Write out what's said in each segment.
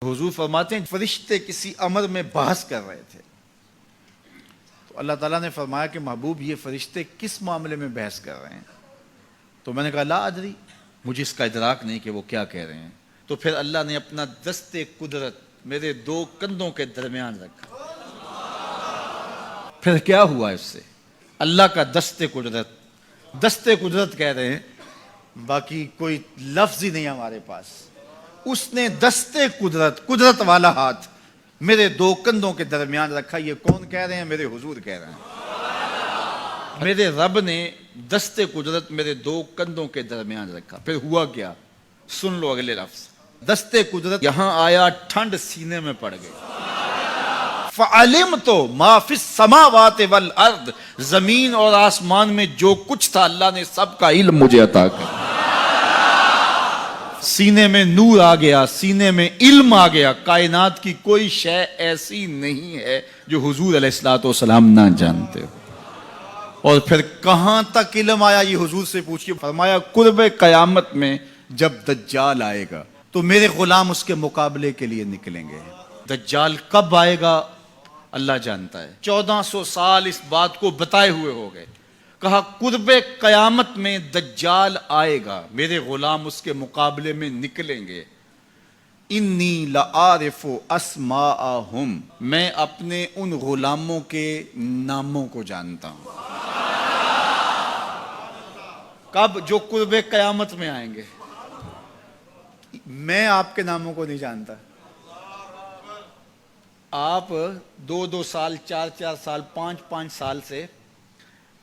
حضور فرماتے ہیں فرشتے کسی امر میں بحث کر رہے تھے، تو اللہ تعالیٰ نے فرمایا کہ محبوب یہ فرشتے کس معاملے میں بحث کر رہے ہیں؟ تو میں نے کہا لا ادری، مجھے اس کا ادراک نہیں کہ وہ کیا کہہ رہے ہیں۔ تو پھر اللہ نے اپنا دست قدرت میرے دو کندھوں کے درمیان رکھا۔ پھر کیا ہوا اس سے؟ اللہ کا دست قدرت کہہ رہے ہیں، باقی کوئی لفظ ہی نہیں ہمارے پاس۔ اس نے دست قدرت والا ہاتھ میرے دو کندھوں کے درمیان رکھا۔ یہ کون کہہ رہے ہیں؟ میرے حضور کہہ رہے ہیں۔ میرے رب نے دست قدرت میرے دو کندھوں کے درمیان رکھا۔ پھر ہوا کیا؟ سن لو اگلے لفظ۔ دست قدرت یہاں آیا، ٹھنڈ سینے میں پڑ گئی۔ فَعَلِمْتُ مَا فِي السَّمَاوَاتِ وَالْأَرْضِ، زمین اور آسمان میں جو کچھ تھا اللہ نے سب کا علم مجھے عطا کیا۔ سینے میں نور آ گیا، سینے میں علم آ گیا۔ کائنات کی کوئی شے ایسی نہیں ہے جو حضور علیہ الصلوۃ والسلام نہ جانتے ہو۔ اور پھر کہاں تک علم آیا یہ حضور سے پوچھیے۔ فرمایا قرب قیامت میں جب دجال آئے گا تو میرے غلام اس کے مقابلے کے لیے نکلیں گے۔ دجال کب آئے گا اللہ جانتا ہے۔ 1400 سال اس بات کو بتائے ہوئے ہو گئے۔ کہا قرب قیامت میں دجال آئے گا، میرے غلام اس کے مقابلے میں نکلیں گے۔ انی لعارف اسماءہم، میں اپنے ان غلاموں کے ناموں کو جانتا ہوں۔ کب؟ جو قرب قیامت میں آئیں گے۔ میں آپ کے ناموں کو نہیں جانتا۔ آپ 2 سال 4 سال 5 سال سے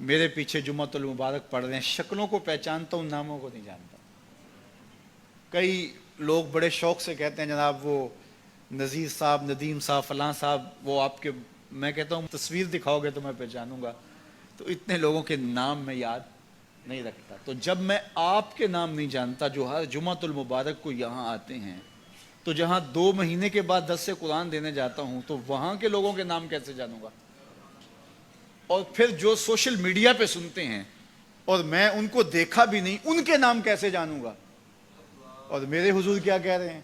میرے پیچھے جمعۃ المبارک پڑھ رہے ہیں، شکلوں کو پہچانتا ہوں، ناموں کو نہیں جانتا۔ کئی لوگ بڑے شوق سے کہتے ہیں جناب وہ نذیر صاحب، ندیم صاحب، فلاں صاحب، وہ آپ کے، میں کہتا ہوں تصویر دکھاؤ گے تو میں پہچانوں گا۔ تو اتنے لوگوں کے نام میں یاد نہیں رکھتا۔ تو جب میں آپ کے نام نہیں جانتا جو ہر جمعۃ المبارک کو یہاں آتے ہیں، تو جہاں 2 مہینے کے بعد درس قرآن دینے جاتا ہوں تو وہاں کے لوگوں کے نام کیسے جانوں گا؟ اور پھر جو سوشل میڈیا پہ سنتے ہیں اور میں ان کو دیکھا بھی نہیں، ان کے نام کیسے جانوں گا؟ اور میرے حضور کیا کہہ رہے ہیں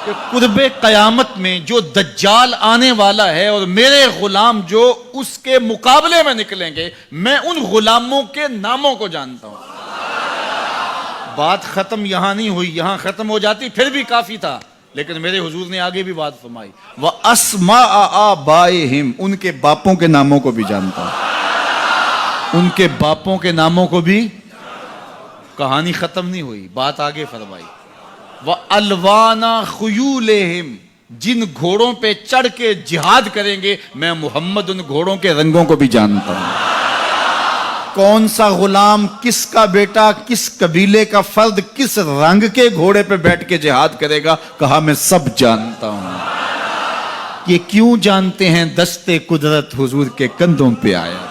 کہ قرب قیامت میں جو دجال آنے والا ہے اور میرے غلام جو اس کے مقابلے میں نکلیں گے، میں ان غلاموں کے ناموں کو جانتا ہوں۔ بات ختم یہاں نہیں ہوئی، یہاں ختم ہو جاتی پھر بھی کافی تھا، لیکن میرے حضور نے آگے بھی بات فرمائی۔ وَأَسْمَاءَ آبَائِهِمْ، ان کے باپوں کے ناموں کو بھی جانتا ہوں۔ ان کے باپوں کے ناموں کو بھی۔ کہانی ختم نہیں ہوئی، بات آگے فرمائی۔ وَأَلْوَانَ خُيُولِهِمْ، جن گھوڑوں پہ چڑھ کے جہاد کریں گے میں محمد ان گھوڑوں کے رنگوں کو بھی جانتا ہوں۔ کون سا غلام، کس کا بیٹا، کس قبیلے کا فرد کس رنگ کے گھوڑے پہ بیٹھ کے جہاد کرے گا، کہا میں سب جانتا ہوں۔ یہ کیوں جانتے ہیں؟ دست قدرت حضور کے کندھوں پہ آیا۔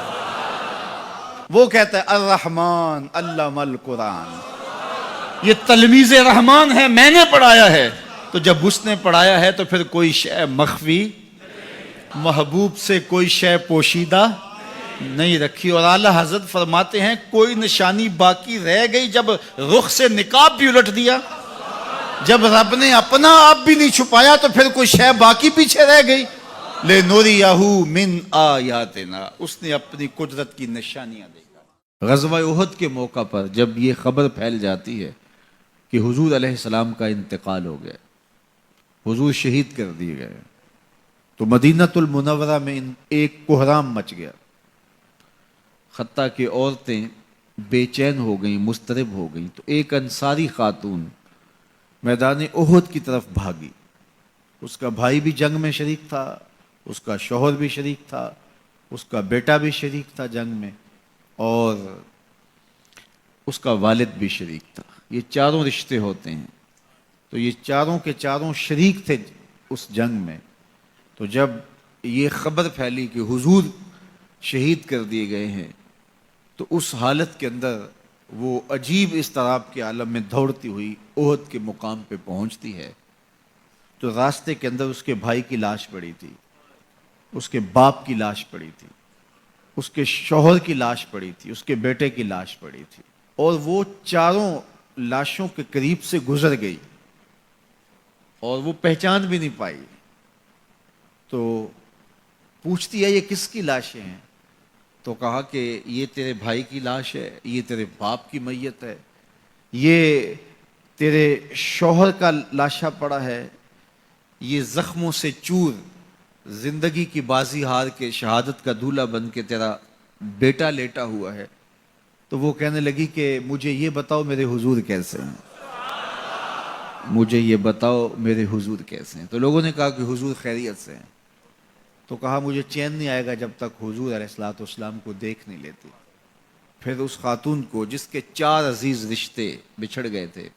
وہ کہتا ہے الرحمن علم القرآن، یہ تلمیذ رحمان ہے، میں نے پڑھایا ہے۔ تو جب اس نے پڑھایا ہے تو پھر کوئی شے مخفی، محبوب سے کوئی شے پوشیدہ نہیں رکھی۔ اور اعلیٰ حضرت فرماتے ہیں کوئی نشانی باقی رہ گئی جب رخ سے نقاب بھی الٹ دیا، جب رب نے اپنا آپ بھی نہیں چھپایا تو پھر کوئی شے باقی پیچھے رہ گئی۔ لِنُرِيَهُ مِنْ آیَاتِنَا، اس نے اپنی قدرت کی نشانیاں دکھا۔ غزوہ احد کے موقع پر جب یہ خبر پھیل جاتی ہے کہ حضور علیہ السلام کا انتقال ہو گیا، حضور شہید کر دیے گئے، تو مدینہ المنورہ میں ایک کوہرام مچ گیا، حتیٰ کہ عورتیں بے چین ہو گئیں، مضطرب ہو گئیں۔ تو ایک انصاری خاتون میدان احد کی طرف بھاگی۔ اس کا بھائی بھی جنگ میں شریک تھا، اس کا شوہر بھی شریک تھا، اس کا بیٹا بھی شریک تھا جنگ میں، اور اس کا والد بھی شریک تھا۔ یہ چاروں رشتے ہوتے ہیں، تو یہ چاروں کے چاروں شریک تھے اس جنگ میں۔ تو جب یہ خبر پھیلی کہ حضور شہید کر دیے گئے ہیں، تو اس حالت کے اندر وہ عجیب اضطراب کے عالم میں دوڑتی ہوئی احد کے مقام پہ پہنچتی ہے، تو راستے کے اندر اس کے بھائی کی لاش پڑی تھی، اس کے باپ کی لاش پڑی تھی، اس کے شوہر کی لاش پڑی تھی، اس کے بیٹے کی لاش پڑی تھی، اور وہ چاروں لاشوں کے قریب سے گزر گئی اور وہ پہچان بھی نہیں پائی. تو پوچھتی ہے یہ کس کی لاشیں ہیں؟ تو کہا کہ یہ تیرے بھائی کی لاش ہے، یہ تیرے باپ کی میت ہے، یہ تیرے شوہر کا لاشا پڑا ہے، یہ زخموں سے چور زندگی کی بازی ہار کے شہادت کا دولہا بن کے تیرا بیٹا لیٹا ہوا ہے. تو وہ کہنے لگی کہ مجھے یہ بتاؤ میرے حضور کیسے ہیں، مجھے یہ بتاؤ میرے حضور کیسے ہیں. تو لوگوں نے کہا کہ حضور خیریت سے ہیں. تو کہا مجھے چین نہیں آئے گا جب تک حضور علیہ الصلوۃ والسلام کو دیکھ نہیں لیتی. پھر اس خاتون کو جس کے 4 عزیز رشتے بچھڑ گئے تھے،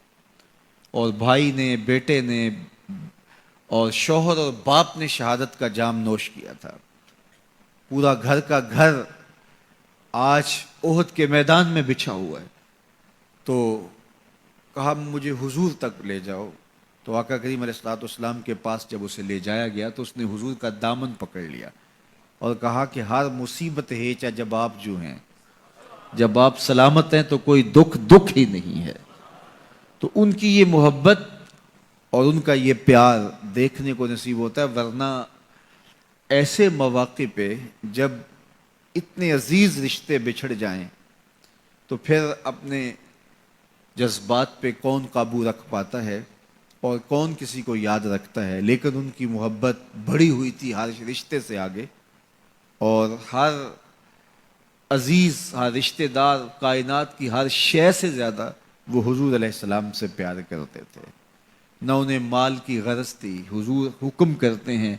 اور بھائی نے، بیٹے نے، اور شوہر اور باپ نے شہادت کا جام نوش کیا تھا، پورا گھر کا گھر آج احد کے میدان میں بچھا ہوا ہے، تو کہا مجھے حضور تک لے جاؤ. تو آقا کریم علیہ الصلوۃ والسلام کے پاس جب اسے لے جایا گیا تو اس نے حضور کا دامن پکڑ لیا اور کہا کہ ہر مصیبت ہے چا جب آپ جو ہیں، جب آپ سلامت ہیں تو کوئی دکھ ہی نہیں ہے. تو ان کی یہ محبت اور ان کا یہ پیار دیکھنے کو نصیب ہوتا ہے. ورنہ ایسے مواقع پہ جب اتنے عزیز رشتے بچھڑ جائیں تو پھر اپنے جذبات پہ کون قابو رکھ پاتا ہے اور کون کسی کو یاد رکھتا ہے. لیکن ان کی محبت بڑھی ہوئی تھی ہر رشتے سے آگے، اور ہر عزیز، ہر رشتہ دار، کائنات کی ہر شے سے زیادہ وہ حضور علیہ السلام سے پیار کرتے تھے. نہ انہیں مال کی غرض تھی. حضور حکم کرتے ہیں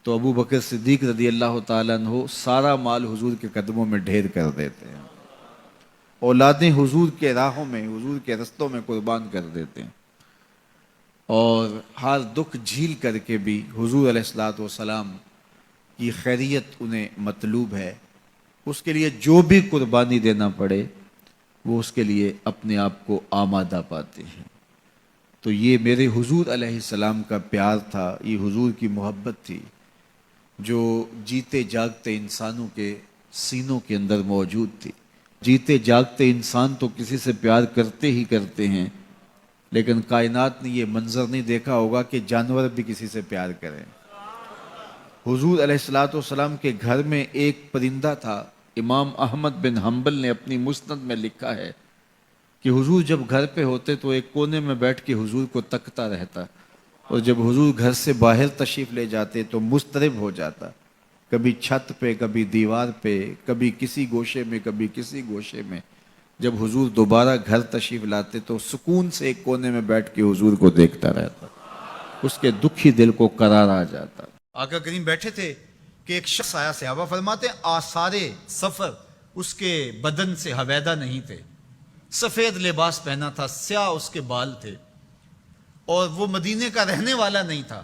تو ابو بکر صدیق رضی اللہ تعالیٰ عنہ سارا مال حضور کے قدموں میں ڈھیر کر دیتے ہیں، اولادیں حضور کے راہوں میں، حضور کے رستوں میں قربان کر دیتے ہیں، اور ہر دکھ جھیل کر کے بھی حضور علیہ الصلوۃ والسلام کی خیریت انہیں مطلوب ہے. اس کے لیے جو بھی قربانی دینا پڑے وہ اس کے لیے اپنے آپ کو آمادہ پاتے ہیں. تو یہ میرے حضور علیہ السلام کا پیار تھا، یہ حضور کی محبت تھی جو جیتے جاگتے انسانوں کے سینوں کے اندر موجود تھی. جیتے جاگتے انسان تو کسی سے پیار کرتے ہی کرتے ہیں، لیکن کائنات نے یہ منظر نہیں دیکھا ہوگا کہ جانور بھی کسی سے پیار کریں. حضور علیہ الصلوۃ والسلام کے گھر میں ایک پرندہ تھا. امام احمد بن حنبل نے اپنی مسند میں لکھا ہے کہ حضور جب گھر پہ ہوتے تو ایک کونے میں بیٹھ کے حضور کو تکتا رہتا، اور جب حضور گھر سے باہر تشریف لے جاتے تو مضطرب ہو جاتا، کبھی چھت پہ، کبھی دیوار پہ، کبھی کسی گوشے میں، کبھی کسی گوشے میں. جب حضور دوبارہ گھر تشریف لاتے تو سکون سے ایک کونے میں بیٹھ کے حضور کو دیکھتا رہتا، اس کے دکھی دل کو قرار آ جاتا. آقا کریم بیٹھے تھے کہ ایک شخص آیا. صحابہ فرماتے آثار سفر اس کے بدن سے حویدہ نہیں تھے، سفید لباس پہنا تھا، سیاہ اس کے بال تھے، اور وہ مدینے کا رہنے والا نہیں تھا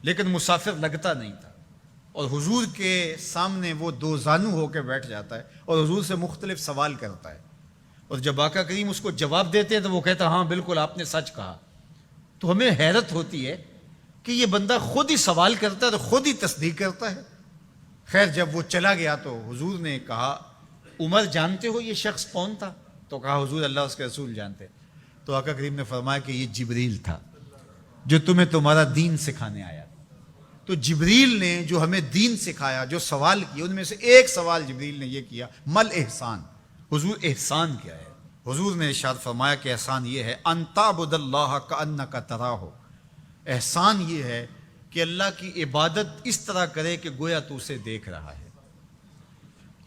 لیکن مسافر لگتا نہیں تھا. اور حضور کے سامنے وہ 2 زانو ہو کے بیٹھ جاتا ہے اور حضور سے مختلف سوال کرتا ہے، اور جب آقا کریم اس کو جواب دیتے ہیں تو وہ کہتا ہاں بالکل آپ نے سچ کہا. تو ہمیں حیرت ہوتی ہے کہ یہ بندہ خود ہی سوال کرتا ہے تو خود ہی تصدیق کرتا ہے. خیر جب وہ چلا گیا تو حضور نے کہا عمر جانتے ہو یہ شخص کون تھا؟ تو کہا حضور اللہ اس کے رسول جانتے. تو آقا کریم نے فرمایا کہ یہ جبریل تھا جو تمہیں تمہارا دین سکھانے آیا. تو جبریل نے جو ہمیں دین سکھایا، جو سوال کیا، ان میں سے ایک سوال جبریل نے یہ کیا مل احسان، حضور احسان کیا ہے؟ حضور نے ارشاد فرمایا کہ احسان یہ ہے ان تعبد اللہ کأنک تراہ، احسان یہ ہے کہ اللہ کی عبادت اس طرح کرے کہ گویا تو اسے دیکھ رہا ہے،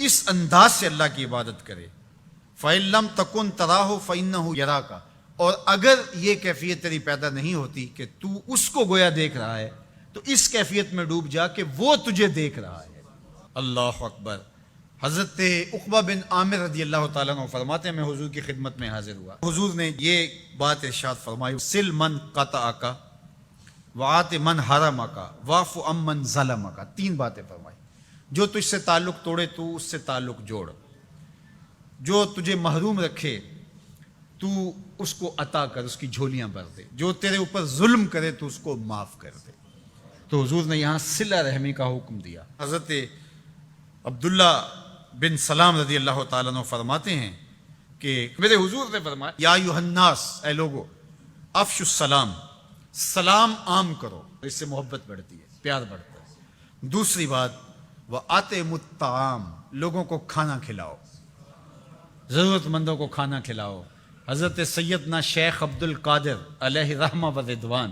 اس انداز سے اللہ کی عبادت کرے. فَإِن لَمْ تَكُنْ تَرَاهُ فَإِنَّهُ يَرَاكَ، اور اگر یہ کیفیت تیری پیدا نہیں ہوتی کہ تو اس کو گویا دیکھ رہا ہے تو اس کیفیت میں ڈوب جا کہ وہ تجھے دیکھ رہا ہے. اللہ اکبر. حضرت عقبہ بن عامر رضی اللہ تعالیٰ عنہ فرماتے ہیں میں حضور کی خدمت میں حاضر ہوا. حضور نے یہ بات ارشاد فرمائی سل من قطعک وآت من حرمک واعف عمن ظلمک. 3 باتیں فرمائی. جو تجھ سے تعلق توڑے تو اس سے تعلق جوڑ، جو تجھے محروم رکھے تو اس کو عطا کر، اس کی جھولیاں بھر دے، جو تیرے اوپر ظلم کرے تو اس کو معاف کر دے. تو حضور نے یہاں صلہ رحمی کا حکم دیا. حضرت عبداللہ بن سلام رضی اللہ تعالیٰ عنہ فرماتے ہیں کہ میرے حضور نے فرمایا یا ایھا الناس، اے لوگو، افشوا السلام سلام عام کرو، اس سے محبت بڑھتی ہے، پیار بڑھتا ہے۔ دوسری بات، وَأَطْعِمُوا الطَّعَامَ، لوگوں کو کھانا کھلاؤ، ضرورت مندوں کو کھانا کھلاؤ۔ حضرت سیدنا شیخ عبد القادر علیہ رحمہ و رضوان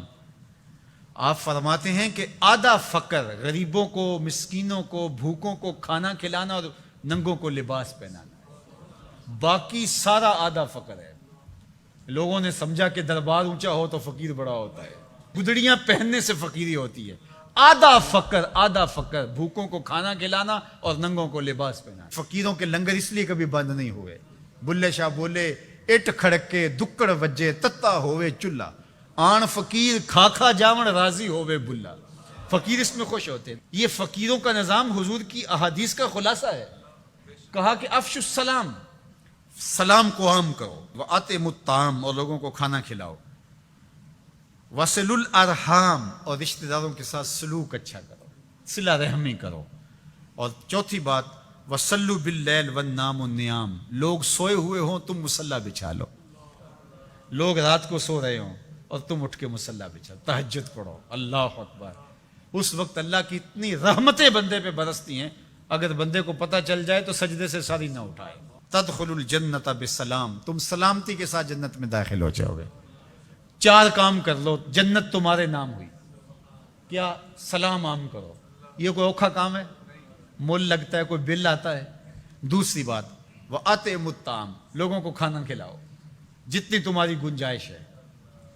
آپ فرماتے ہیں کہ آدھا فقر غریبوں کو، مسکینوں کو، بھوکوں کو کھانا کھلانا اور ننگوں کو لباس پہنانا ہے، باقی سارا آدھا فقر ہے۔ لوگوں نے سمجھا کہ دربار اونچا ہو تو فقیر بڑا ہوتا ہے، گدڑیاں پہننے سے فقیری ہوتی ہے۔ آدھا فقر بھوکوں کو کھانا کھلانا اور ننگوں کو لباس پہنانا۔ فقیروں کے لنگر اس لیے کبھی بند نہیں ہوئے۔ بلے شاہ بولے، اٹ کھڑکے دکڑ وجے تتا ہوئے چلا، آن فقیر کھا کھا جاون راضی ہوئے بلا۔ فقیر اس میں خوش ہوتے ہیں۔ یہ فقیروں کا نظام حضور کی احادیث کا خلاصہ ہے۔ کہا کہ افشوا السلام، سلام کو عام کرو، وَأَطْعِمُوا الطَّعَامَ، اور لوگوں کو کھانا کھلاؤ، وَصِلُوا الْأَرْحَامَ، اور رشتہ داروں کے ساتھ سلوک اچھا کرو، صلہ رحمی کرو۔ اور چوتھی بات، وَصَلُّوا بِاللَّيْلِ وَالنَّامُ النِّيَامُ، لوگ سوئے ہوئے ہوں تم مصلی بچھا لو، لوگ رات کو سو رہے ہوں اور تم اٹھ کے مصلی بچھا، تہجد پڑھو۔ اللہ اکبر۔ اس وقت اللہ کی اتنی رحمتیں بندے پہ برستی ہیں، اگر بندے کو پتہ چل جائے تو سجدے سے ساری نہ اٹھائے۔ تدخل الجنت بسلام، تم سلامتی کے ساتھ جنت میں داخل ہو جاؤ گے۔ 4 کام کر لو، جنت تمہارے نام ہوئی۔ کیا؟ سلام عام کرو۔ یہ کوئی اوکھا کام ہے؟ مول لگتا ہے، کوئی بل آتا ہے؟ دوسری بات، وَأَطْعِمُوا الطَّعَامَ، لوگوں کو کھانا کھلاؤ جتنی تمہاری گنجائش ہے۔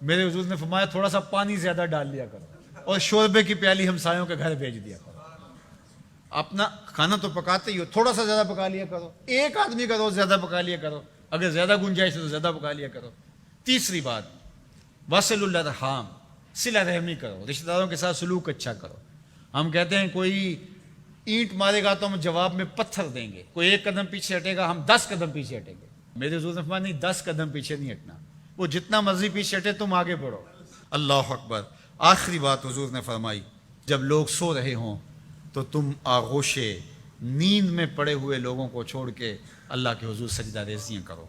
میرے حضور نے فرمایا تھوڑا سا پانی زیادہ ڈال لیا کرو اور شوربے کی پیالی ہمسایوں کے گھر بھیج دیا کرو۔ اپنا کھانا تو پکاتے ہی ہو، تھوڑا سا زیادہ پکا لیا کرو، ایک آدمی کا روز زیادہ پکا لیا کرو، اگر زیادہ گنجائش ہے تو زیادہ پکا لیا کرو۔ تیسری بات، وَصِلُوا الْأَرْحَامَ، صلہ رحمی کرو، رشتہ داروں کے ساتھ سلوک اچھا کرو۔ ہم کہتے ہیں کوئی اینٹ مارے گا تو ہم جواب میں پتھر دیں گے، کوئی 1 قدم پیچھے ہٹے گا ہم 10 قدم پیچھے ہٹیں گے۔ میرے حضور نے فرمایا نہیں، 10 قدم پیچھے نہیں ہٹنا، وہ جتنا مرضی پیچھے ہٹے تم آگے بڑھو۔ اللہ اکبر۔ آخری بات حضور نے فرمائی، جب لوگ سو رہے ہوں تو تم آغوشے نیند میں پڑے ہوئے لوگوں کو چھوڑ کے اللہ کے حضور سجدہ ریزیاں کرو۔